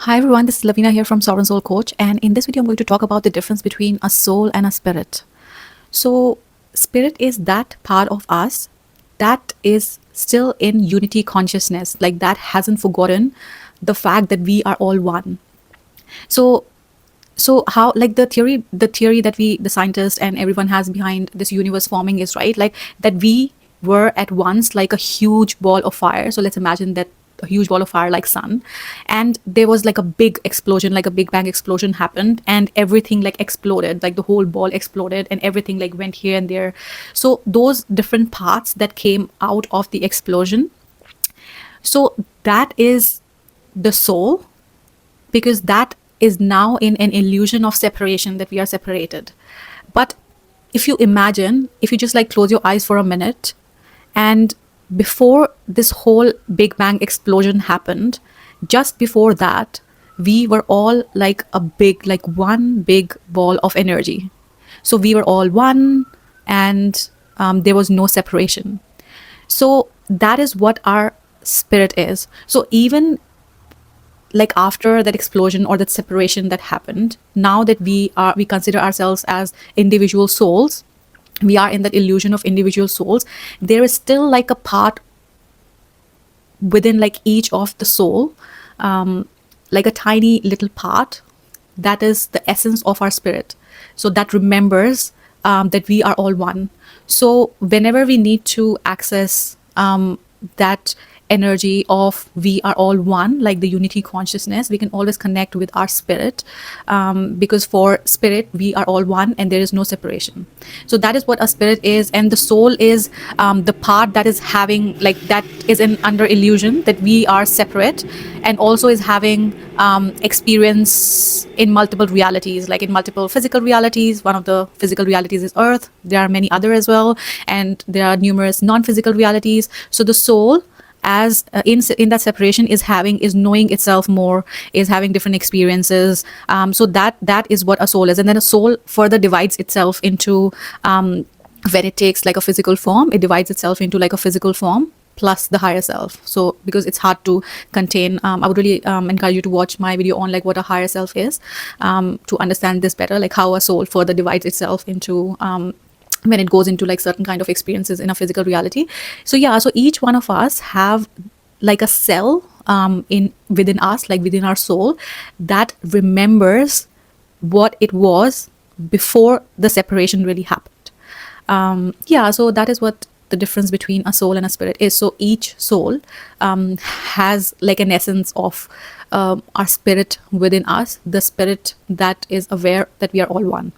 Hi everyone, this is Lavina here from Sovereign Soul Coach, and in this video I'm going to talk about the difference between a soul and a spirit. So spirit is that part of us that is still in unity consciousness, like that hasn't forgotten the fact that we are all one. So how, like, the theory that the scientists and everyone has behind this universe forming is right, like that we were at once like a huge ball of fire. So let's imagine that a huge ball of fire like sun, and there was like a big explosion, like a big bang explosion happened, and everything like exploded, like the whole ball exploded and everything like went here and there. So those different parts that came out of the explosion, so that is the soul, because that is now in an illusion of separation, that we are separated. But if you imagine, if you just like close your eyes for a minute, and before this whole big bang explosion happened, just before that, we were all like a big, like one big ball of energy. So we were all one, and there was no separation. So that is what our spirit is. So even like after that explosion or that separation that happened, now that we consider ourselves as individual souls, we are in that illusion of individual souls, there is still like a part within like each of the soul, like a tiny little part that is the essence of our spirit, so that remembers that we are all one. So whenever we need to access that energy of we are all one, like the unity consciousness, we can always connect with our spirit, because for spirit we are all one and there is no separation. So that is what a spirit is, and the soul is the part that is having, like, that is in under illusion that we are separate, and also is having experience in multiple realities, like in multiple physical realities. One of the physical realities is earth, there are many other as well, and there are numerous non-physical realities. So the soul, as in that separation, is knowing itself more, is having different experiences. So that is what a soul is. And then a soul further divides itself into, when it takes like a physical form, it divides itself into like a physical form plus the higher self. So because it's hard to contain, I would really encourage you to watch my video on like what a higher self is, to understand this better, like how a soul further divides itself into, when it goes into like certain kind of experiences in a physical reality. So yeah, so each one of us have like a cell in within us, like within our soul, that remembers what it was before the separation really happened. Yeah, so that is what the difference between a soul and a spirit is. So each soul has like an essence of our spirit within us, the spirit that is aware that we are all one.